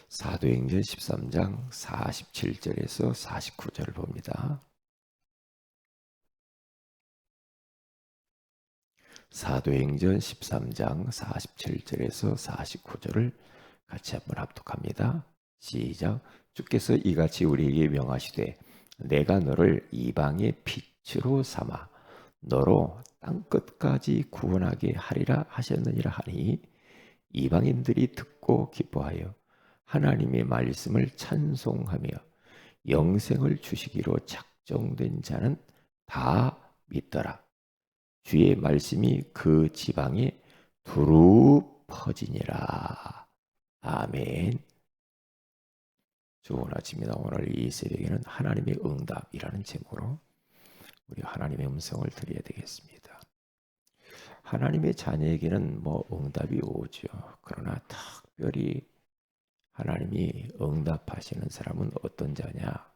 사도행전 13장 47절에서 49절을 봅니다. 사도행전 13장 47절에서 49절을 같이 한번 합독합니다. 시작. 주께서 이같이 우리에게 명하시되 내가 너를 이방의 빛으로 삼아 너로 땅끝까지 구원하게 하리라 하셨느니라 하니 이방인들이 듣고 기뻐하여 하나님의 말씀을 찬송하며 영생을 주시기로 작정된 자는 다 믿더라. 주의 말씀이 그 지방에 두루 퍼지니라. 아멘. 좋은 아침이다. 오늘 이 새벽에는 하나님의 응답이라는 제목으로 우리 하나님의 음성을 드려야 되겠습니다. 하나님의 자녀에게는 응답이 오죠. 그러나 특별히 하나님이 응답하시는 사람은 어떤 자냐?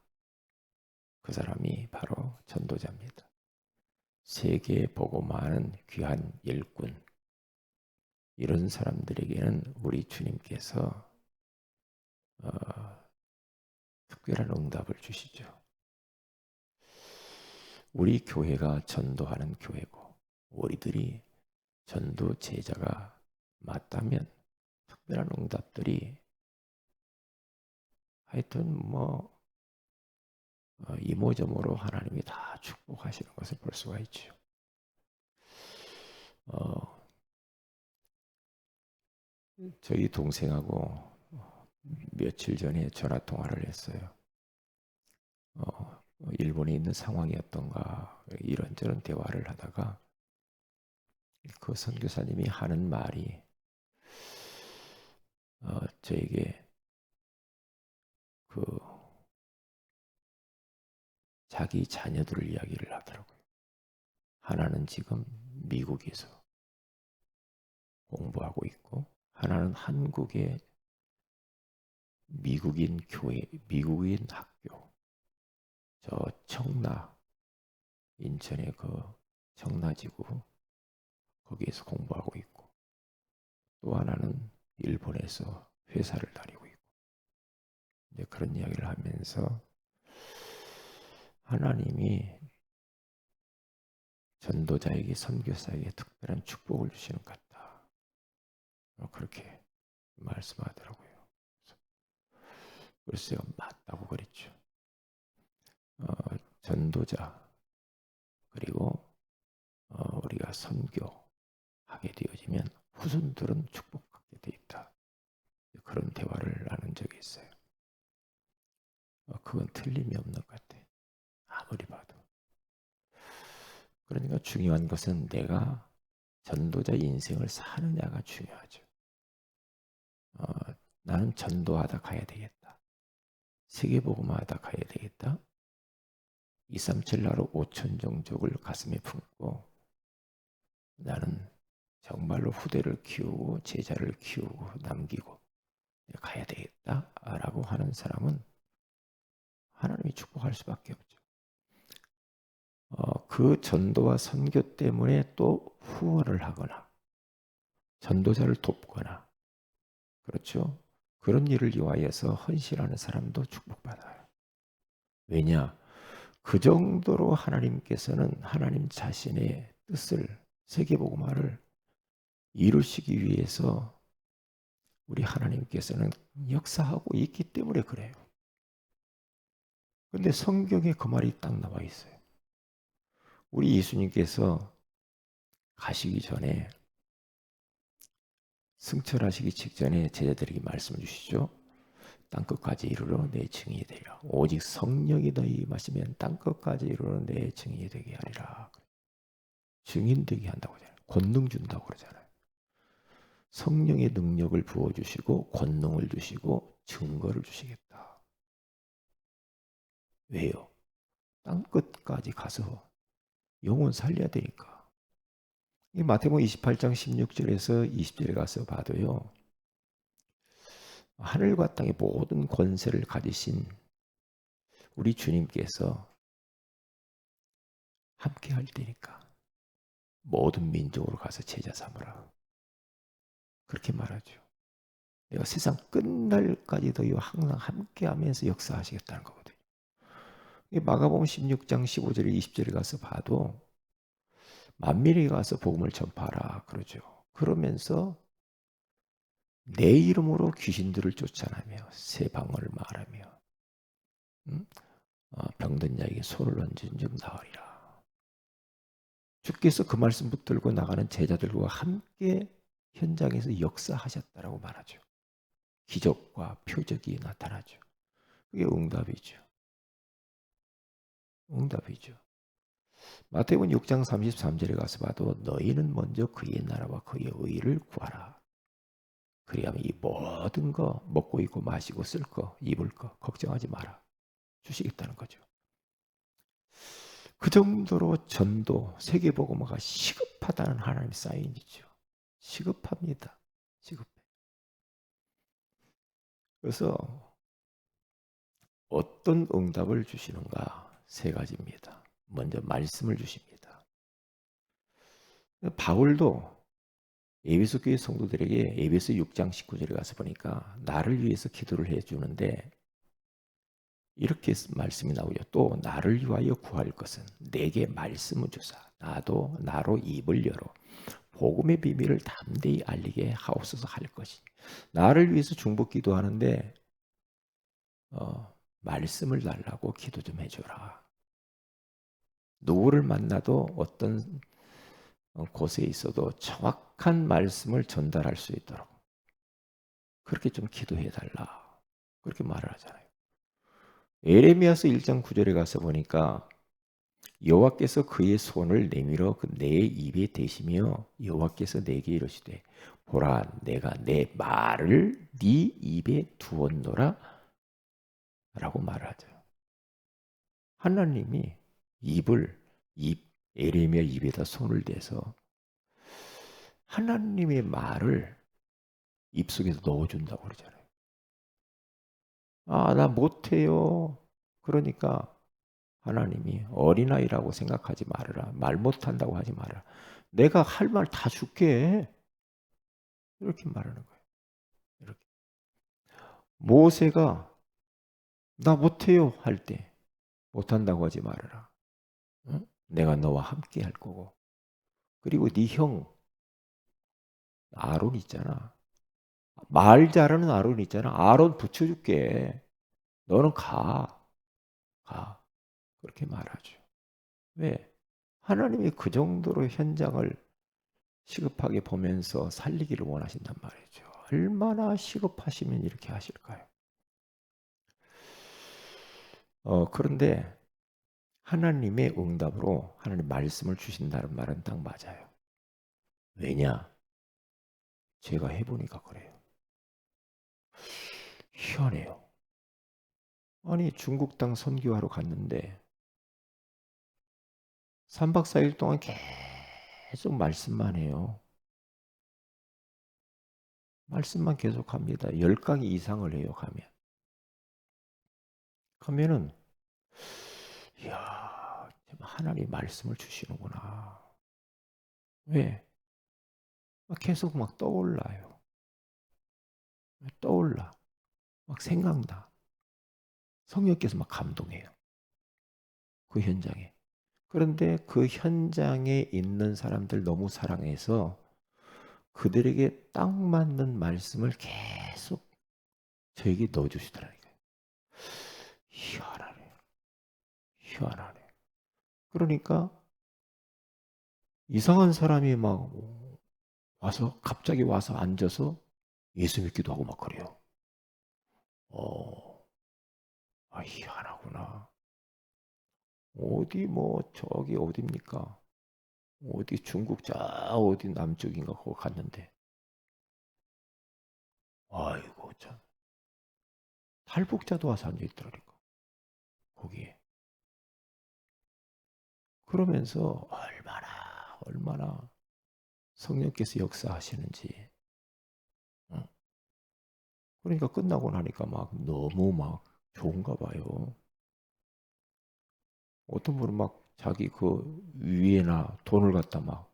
그 사람이 바로 전도자입니다. 세계에 보고 많은 귀한 일꾼, 이런 사람들에게는 우리 주님께서 특별한 응답을 주시죠. 우리 교회가 전도하는 교회고 우리들이 전도 제자가 맞다면 특별한 응답들이 하여튼 이모저모로 하나님이 다 축복하시는 것을 볼 수가 있죠. 저희 동생하고 며칠 전에 전화 통화를 했어요. 일본에 있는 상황이었던가 이런저런 대화를 하다가 그 선교사님이 하는 말이 저에게 그 자기 자녀들 이야기를 하더라고요. 하나는 지금 미국에서 공부하고 있고 하나는 한국의 미국인 교회, 미국인 학교, 저 청라, 인천의 그 청라지구 거기에서 공부하고 있고 또 하나는 일본에서 회사를 다니고 있고 이제 그런 이야기를 하면서 하나님이 전도자에게 선교사에게 특별한 축복을 주시는 것 같다. 그렇게 말씀하더라고요. 그래서 제가 맞다고 그랬죠. 전도자 그리고 우리가 선교하게 되어지면 후손들은 축복받게 돼 있다. 그런 대화를 나눈 적이 있어요. 그건 틀림이 없는 것 같아. 아무리 봐도. 그러니까 중요한 것은 내가 전도자 인생을 사느냐가 중요하죠. 나는 전도하다 가야 되겠다. 세계복음하다 가야 되겠다. 237 나로 5천 종족을 가슴에 품고 나는 정말로 후대를 키우고 제자를 키우고 남기고 가야 되겠다라고 하는 사람은 하나님이 축복할 수밖에 없죠. 그 전도와 선교 때문에 또 후원을 하거나 전도자를 돕거나 그렇죠. 그런 일을 위하여서 헌신하는 사람도 축복받아요. 왜냐? 그 정도로 하나님께서는 하나님 자신의 뜻을 세계복음화를 이루시기 위해서 우리 하나님께서는 역사하고 있기 때문에 그래요. 그런데 성경에 그 말이 딱 나와 있어요. 우리 예수님께서 가시기 전에 승천하시기 직전에 제자들에게 말씀을 주시죠. 땅끝까지 이르러 내 증인이 되리라. 오직 성령이 너희 임하시면 땅끝까지 이르러 내 증인이 되게 하리라. 증인 되게 한다고 하잖아요. 권능 준다고 그러잖아요. 성령의 능력을 부어주시고 권능을 주시고 증거를 주시겠다. 왜요? 땅끝까지 가서 영혼 살려야 되니까. 이 마태복음 28장 16절에서 20절에 가서 봐도요. 하늘과 땅의 모든 권세를 가지신 우리 주님께서 함께 할 테니까 모든 민족으로 가서 제자 삼으라. 그렇게 말하죠. 내가 세상 끝날까지도 이와 항상 함께하면서 역사하시겠다는 거거든요. 마가복음 16장 15절에 20절에 가서 봐도 만민에게 가서 복음을 전파하라 그러죠. 그러면서 내 이름으로 귀신들을 쫓아내며 새 방언을 말하며 병든 자에게 손을 얹은 즉 나으리라. 주께서 그 말씀 붙들고 나가는 제자들과 함께 현장에서 역사하셨다라고 말하죠. 기적과 표적이 나타나죠. 그게 응답이죠. 응답이죠. 마태복음 6장 33절에 가서 봐도 너희는 먼저 그의 나라와 그의 의를 구하라. 그리하면 이 모든 거 먹고 입고 마시고 쓸 거 입을 거 걱정하지 마라. 주시겠다는 거죠. 그 정도로 전도 세계복음화가 시급하다는 하나님의 사인이죠. 시급합니다. 시급해. 그래서 어떤 응답을 주시는가? 세 가지입니다. 먼저 말씀을 주십니다. 바울도 에베소 교회 성도들에게 에베소 6장 19절에 가서 보니까 나를 위해서 기도를 해주는데 이렇게 말씀이 나오죠. 또 나를 위하여 구할 것은 내게 말씀을 주사 나도 나로 입을 열어 복음의 비밀을 담대히 알리게 하옵소서 할 것이. 나를 위해서 중복 기도하는데 말씀을 달라고 기도 좀 해줘라. 누구를 만나도 어떤 곳에 있어도 정확한 말씀을 전달할 수 있도록 그렇게 좀 기도해달라. 그렇게 말을 하잖아요. 에레미야서 1장 9절에 가서 보니까 여호와께서 그의 손을 내밀어 내 입에 대시며 여호와께서 내게 이르시되 보라 내가 내 말을 네 입에 두었노라 라고 말을 하죠. 하나님이 에레미야 입에다 손을 대서 하나님의 말을 입속에서 넣어준다고 그러잖아요. 나 못해요. 그러니까 하나님이 어린아이라고 생각하지 말아라. 말 못한다고 하지 마라. 내가 할 말 다 줄게. 이렇게 말하는 거예요. 이렇게. 모세가 나 못해요 할 때 못한다고 하지 말아라. 응? 내가 너와 함께 할 거고. 그리고 네 형 아론 있잖아. 말 잘하는 아론 있잖아. 아론 붙여줄게. 너는 가. 가. 그렇게 말하죠. 왜? 하나님이 그 정도로 현장을 시급하게 보면서 살리기를 원하신단 말이죠. 얼마나 시급하시면 이렇게 하실까요? 그런데 하나님의 응답으로 하나님 말씀을 주신다는 말은 딱 맞아요. 왜냐? 제가 해보니까 그래요. 희한해요. 아니 중국 땅 선교하러 갔는데 3박 4일 동안 계속 말씀만 해요. 말씀만 계속 합니다. 10강의 이상을 해요. 가면은 이야 하나님 말씀을 주시는구나. 왜? 계속 막 떠올라요. 떠올라. 막 생각나. 성령께서 막 감동해요. 그 현장에. 그런데 그 현장에 있는 사람들 너무 사랑해서 그들에게 딱 맞는 말씀을 계속 저에게 넣어주시더라고요. 희한하네. 희한하네. 그러니까 이상한 사람이 막 갑자기 와서 앉아서 예수 믿기도 하고 막 그래요. 희한하구나. 저기 어디입니까? 어디 중국 어디 남쪽인가 그거 갔는데 아이고 참 탈북자도 와서 앉아 있더라니까 거기에. 그러면서 얼마나 성령께서 역사하시는지. 어? 그러니까 끝나고 나니까 막 너무 막 좋은가 봐요. 어떤 분은 막 자기 그 위에나 돈을 갖다 막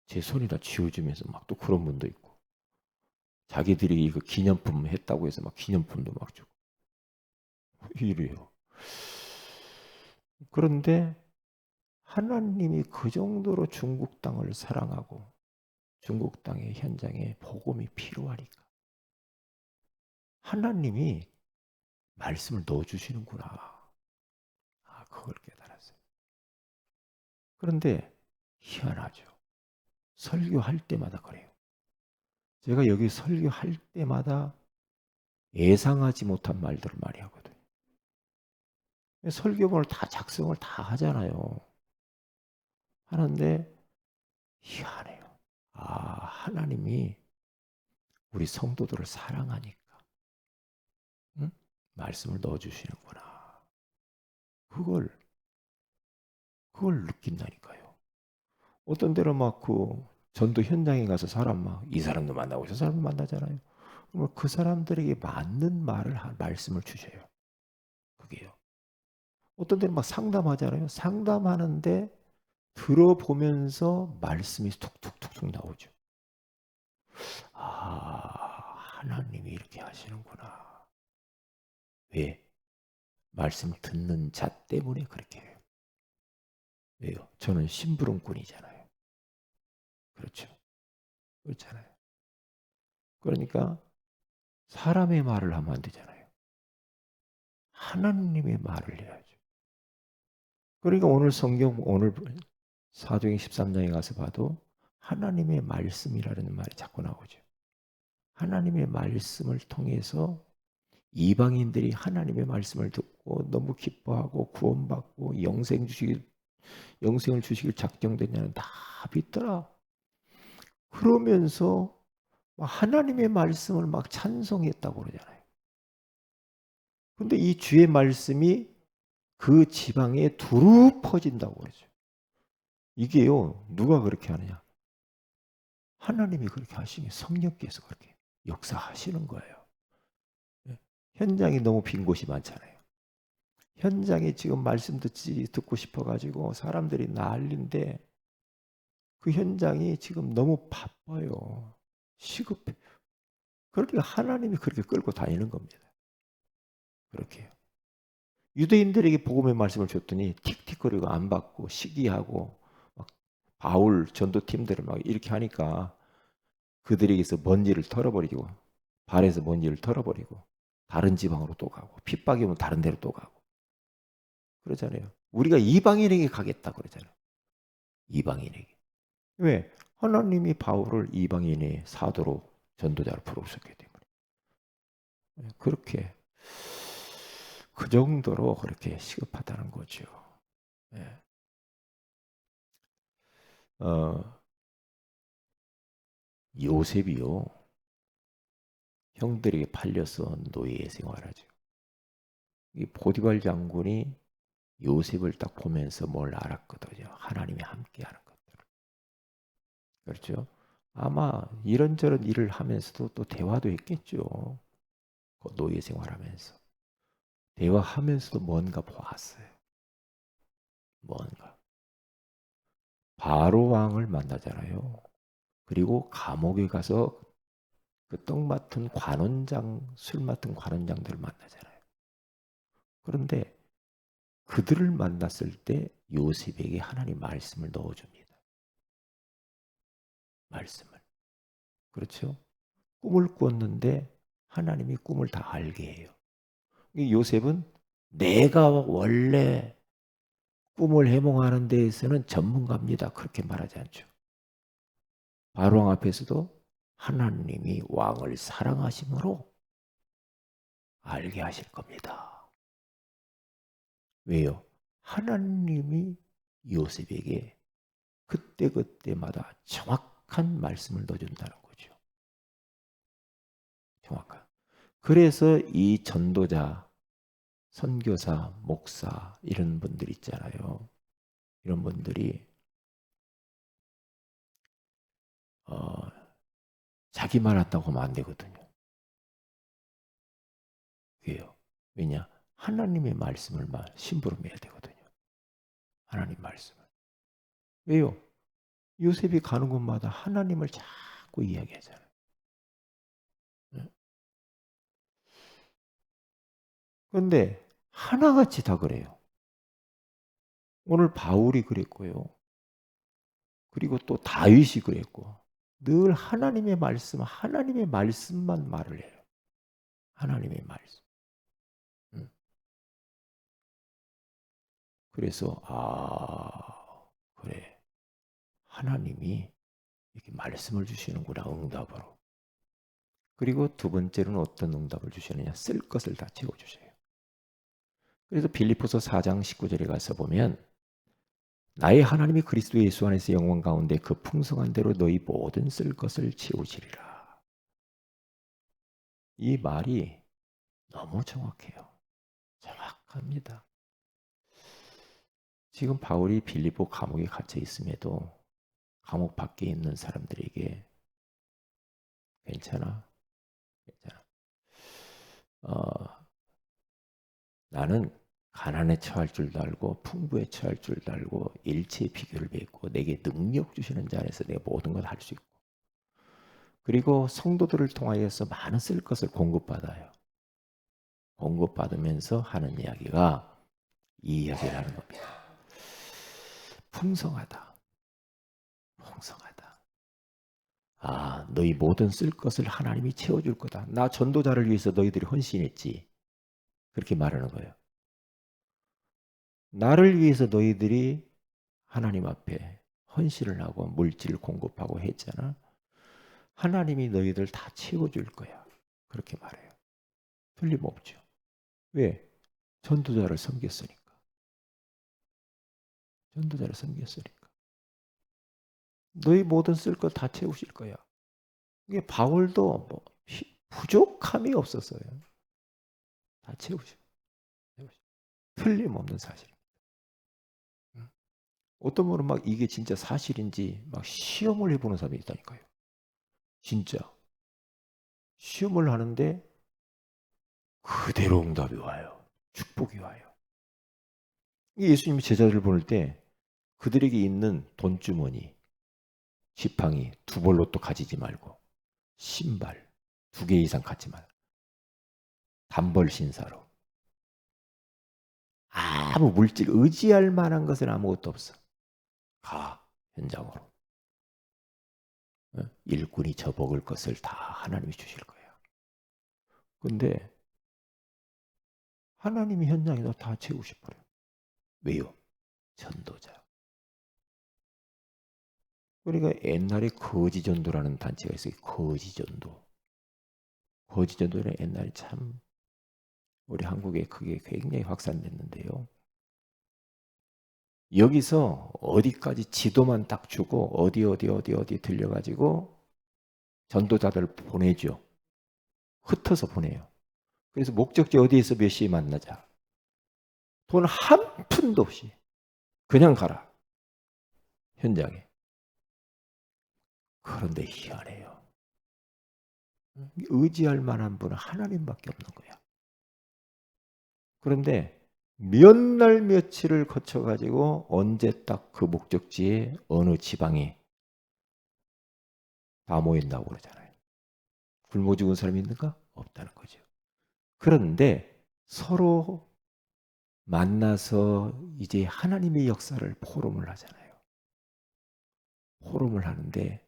제 손에다 쥐어주면서 막 또 그런 분도 있고. 자기들이 그 기념품 했다고 해서 막 기념품도 막 주고 이래요. 그런데 하나님이 그 정도로 중국 땅을 사랑하고 중국 땅의 현장에 복음이 필요하니까 하나님이 말씀을 넣어주시는구나. 그걸 깨달았어요. 그런데 희한하죠. 설교할 때마다 그래요. 제가 여기 설교할 때마다 예상하지 못한 말들을 많이 하거든요. 설교문을 다 작성을 다 하잖아요. 하는데 희한해요. 하나님이 우리 성도들을 사랑하니까 응? 말씀을 넣어주시는구나. 그걸 느낀다니까요. 어떤 데로 막 그 전도 현장에 가서 사람 막 이 사람도 만나고 저 사람도 만나잖아요. 그러면 그 사람들에게 맞는 말씀을 주셔요. 그게요. 어떤 데는 막 상담하잖아요. 상담하는데 들어보면서 말씀이 툭툭툭툭 나오죠. 하나님이 이렇게 하시는구나. 왜? 말씀 듣는 자 때문에 그렇게 해요. 왜요? 저는 심부름꾼이잖아요. 그렇죠. 그렇잖아요. 그러니까 사람의 말을 하면 안 되잖아요. 하나님의 말을 해야죠. 그러니까 오늘 성경, 오늘 사도행 13장에 가서 봐도 하나님의 말씀이라는 말이 자꾸 나오죠. 하나님의 말씀을 통해서 이방인들이 하나님의 말씀을 듣고 너무 기뻐하고 구원받고 영생을 주시길 작정되냐는 다 믿더라. 그러면서 하나님의 말씀을 막 찬송했다고 그러잖아요. 근데 이 주의 말씀이 그 지방에 두루 퍼진다고 그러죠. 이게요, 누가 그렇게 하느냐? 하나님이 그렇게 하시니 성령께서 그렇게 역사하시는 거예요. 현장이 너무 빈 곳이 많잖아요. 현장에 지금 말씀 듣고 싶어가지고 사람들이 난리인데 그 현장이 지금 너무 바빠요. 시급해. 그러니까 하나님이 그렇게 끌고 다니는 겁니다. 그렇게. 유대인들에게 복음의 말씀을 줬더니 틱틱거리고 안 받고 시기하고 막 바울 전도팀들을 막 이렇게 하니까 그들에게서 먼지를 털어버리고 발에서 먼지를 털어버리고 다른 지방으로 또 가고 핍박이 오면 다른 데로 또 가고 그러잖아요. 우리가 이방인에게 가겠다 그러잖아요. 이방인에게. 왜? 하나님이 바울을 이방인의 사도로 전도자로 부르셨기 때문에. 그렇게 그 정도로 그렇게 시급하다는 거죠. 예. 요셉이요. 형들에게 팔려서 노예 생활하죠. 이 보디발 장군이 요셉을 딱 보면서 뭘 알았거든요. 하나님이 함께하는 것들. 그렇죠? 아마 이런저런 일을 하면서도 또 대화도 했겠죠. 그 노예 생활하면서. 대화하면서도 뭔가 보았어요. 뭔가. 바로 왕을 만나잖아요. 그리고 감옥에 가서 그 떡 맡은 관원장, 술 맡은 관원장들을 만나잖아요. 그런데 그들을 만났을 때 요셉에게 하나님 말씀을 넣어줍니다. 말씀을. 그렇죠? 꿈을 꾸었는데 하나님이 꿈을 다 알게 해요. 요셉은 내가 원래 꿈을 해몽하는 데에서는 전문가입니다. 그렇게 말하지 않죠. 바로왕 앞에서도 하나님이 왕을 사랑하심으로 알게 하실 겁니다. 왜요? 하나님이 요셉에게 그때그때마다 정확한 말씀을 넣어준다는 거죠. 정확한. 그래서 이 전도자, 선교사, 목사 이런 분들 있잖아요. 이런 분들이 자기 말 한다고 하면 안 되거든요. 왜요? 왜냐? 하나님의 말씀을 심부름해야 되거든요. 하나님 말씀을. 왜요? 요셉이 가는 곳마다 하나님을 자꾸 이야기하잖아요. 그런데 하나같이 다 그래요. 오늘 바울이 그랬고요. 그리고 또 다윗이 그랬고 늘 하나님의 말씀만 말을 해요. 하나님의 말씀. 그래서 그래. 하나님이 이렇게 말씀을 주시는구나 응답으로. 그리고 두 번째로는 어떤 응답을 주시느냐? 쓸 것을 다 채워주세요. 그래서 빌립보서 4장 19절에 가서 보면 나의 하나님이 그리스도 예수 안에서 영광 가운데 그 풍성한 대로 너희 모든 쓸 것을 채우시리라. 이 말이 너무 정확해요. 정확합니다. 지금 바울이 빌립보 감옥에 갇혀 있음에도 감옥 밖에 있는 사람들에게 괜찮아. 나는 가난에 처할 줄도 알고 풍부에 처할 줄도 알고 일체의 비결을 배웠고 내게 능력 주시는 자 안에서 내가 모든 걸 할 수 있고 그리고 성도들을 통하여서 많은 쓸 것을 공급받아요. 공급받으면서 하는 이야기가 이 이야기를 하는 겁니다. 풍성하다. 풍성하다. 너희 모든 쓸 것을 하나님이 채워줄 거다. 나 전도자를 위해서 너희들이 헌신했지. 그렇게 말하는 거예요. 나를 위해서 너희들이 하나님 앞에 헌신을 하고 물질을 공급하고 했잖아. 하나님이 너희들 다 채워줄 거야. 그렇게 말해요. 틀림없죠. 왜? 전도자를 섬겼으니까. 전도자를 섬겼으니까. 너희 모든 쓸 것 다 채우실 거야. 이게 바울도 부족함이 없었어요. 다 채우셔. 틀림없는 사실입니다. 어떤 분은 막 이게 진짜 사실인지 막 시험을 해보는 사람이 있다니까요. 진짜. 시험을 하는데 그대로 응답이 와요. 축복이 와요. 예수님이 제자들을 보낼 때 그들에게 있는 돈주머니, 지팡이 두 벌로 또 가지지 말고 신발 2개 이상 갖지 말. 단벌 신사로. 아무 물질 의지할 만한 것은 아무것도 없어. 가 현장으로. 일꾼이 저 먹을 것을 다 하나님이 주실 거야. 근데 하나님이 현장에서 다 채우셔버려요. 왜요? 전도자. 그러니까 옛날에 거지전도라는 단체가 있어요. 거지전도. 거지전도는 옛날에 참 우리 한국에 그게 굉장히 확산됐는데요. 여기서 어디까지 지도만 딱 주고 어디 들려가지고 전도자들 보내죠. 흩어서 보내요. 그래서 목적지 어디에서 몇 시에 만나자. 돈 한 푼도 없이 그냥 가라. 현장에. 그런데 희한해요. 의지할 만한 분은 하나님밖에 없는 거야. 그런데 몇 날 며칠을 거쳐가지고 언제 딱 그 목적지에 어느 지방에 다 모인다고 그러잖아요. 굶어 죽은 사람이 있는가? 없다는 거죠. 그런데 서로 만나서 이제 하나님의 역사를 포럼을 하잖아요. 포럼을 하는데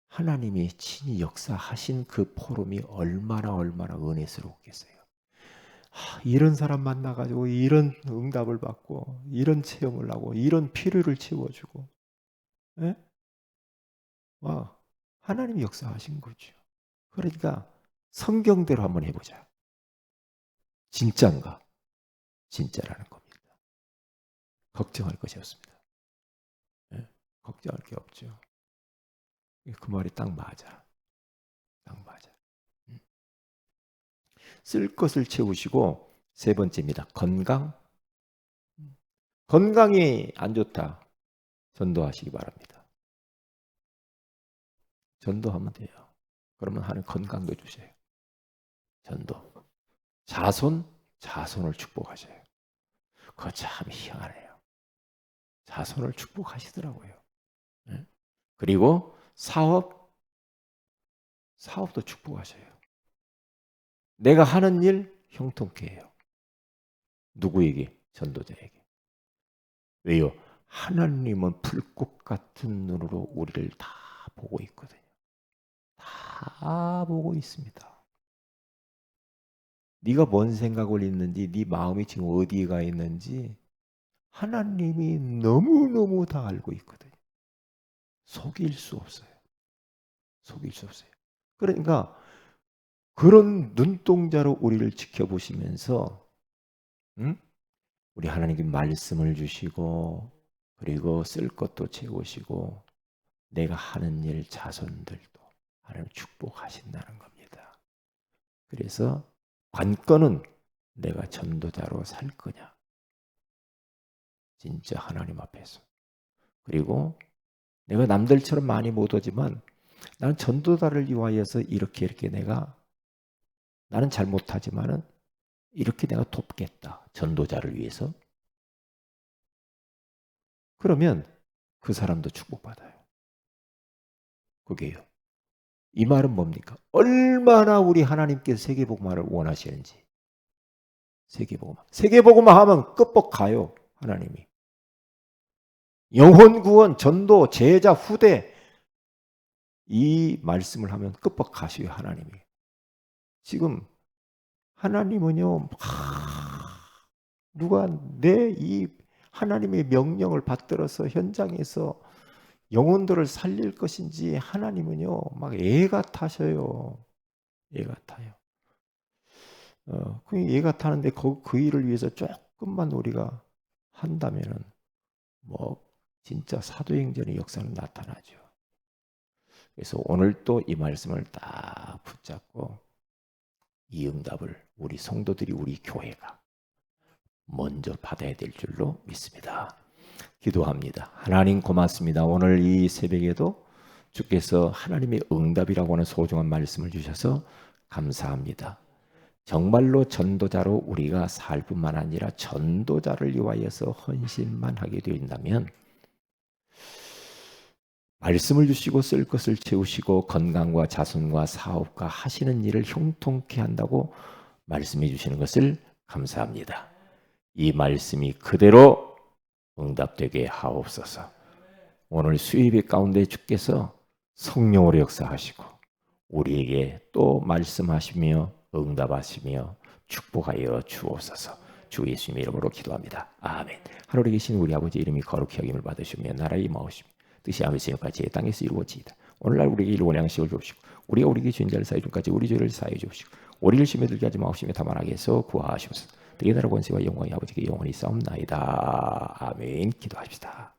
하나님이 친히 역사하신 그 포럼이 얼마나 은혜스러웠겠어요. 이런 사람 만나가지고 이런 응답을 받고 이런 체험을 하고 이런 필요를 채워주고 예? 와, 하나님이 역사하신 거죠. 그러니까 성경대로 한번 해보자. 진짜인가? 진짜라는 겁니다. 걱정할 것이 없습니다. 예? 걱정할 게 없죠. 그 말이 딱 맞아. 딱 맞아. 쓸 것을 채우시고 세 번째입니다. 건강. 건강이 안 좋다. 전도하시기 바랍니다. 전도하면 돼요. 그러면 하는 건강도 주세요. 전도. 자손을 축복하셔요. 그거 참 희한해요. 자손을 축복하시더라고요. 네? 그리고 사업도 축복하셔요. 내가 하는 일 형통케 해요. 누구에게? 전도자에게. 왜요? 하나님은 불꽃 같은 눈으로 우리를 다 보고 있거든요. 다 보고 있습니다. 네가 뭔 생각을 있는지, 네 마음이 지금 어디에 가 있는지 하나님이 너무너무 다 알고 있거든요. 속일 수 없어요. 속일 수 없어요. 그러니까 그런 눈동자로 우리를 지켜보시면서 우리 하나님께 말씀을 주시고 그리고 쓸 것도 채우시고 내가 하는 일 자손들도 하나님 축복하신다는 겁니다. 그래서 관건은 내가 전도자로 살 거냐. 진짜 하나님 앞에서. 그리고 내가 남들처럼 많이 못 오지만 나는 전도자를 위하여서 이렇게 나는 잘 못하지만은 이렇게 내가 돕겠다. 전도자를 위해서. 그러면 그 사람도 축복받아요. 그게요. 이 말은 뭡니까? 얼마나 우리 하나님께서 세계복음화를 원하시는지. 세계복음화 하면 끝복 가요. 하나님이. 영혼 구원, 전도, 제자, 후대 이 말씀을 하면 끝복 가셔요. 하나님이. 지금 하나님은요. 누가 내 이 하나님의 명령을 받들어서 현장에서 영혼들을 살릴 것인지 하나님은요. 막 애가 타셔요. 애가 타요. 그 얘가 타는데 그 일을 위해서 조금만 우리가 한다면은 뭐 진짜 사도행전의 역사는 나타나죠. 그래서 오늘 또 이 말씀을 딱 붙잡고 이 응답을 우리 성도들이 우리 교회가 먼저 받아야 될 줄로 믿습니다. 기도합니다. 하나님 고맙습니다. 오늘 이 새벽에도 주께서 하나님의 응답이라고 하는 소중한 말씀을 주셔서 감사합니다. 정말로 전도자로 우리가 살 뿐만 아니라 전도자를 위하여서 헌신만 하게 된다면 말씀을 주시고 쓸 것을 채우시고 건강과 자손과 사업과 하시는 일을 형통케 한다고 말씀해 주시는 것을 감사합니다. 이 말씀이 그대로 응답되게 하옵소서. 오늘 수요예배 가운데 주께서 성령으로 역사하시고 우리에게 또 말씀하시며 응답하시며 축복하여 주옵소서. 주 예수님의 이름으로 기도합니다. 아멘. 하늘에 계신 우리 아버지 이름이 거룩히 여김을 받으시며 나라의 임하오시며 뜻이 아버지의 같이 땅에서 이루어지이다. 오늘날 우리에게 일용할 양식을 주옵시고 우리가 우리에게 죄인 자를 사해 준까지 우리 죄를 사해 주옵시고 우리를 심에 들게 하지 마옵시며 다만 악에서 구하시옵소서. 되게 나라 권세와 영광이 아버지께 영원히 싸움나이다. 아멘. 기도합시다.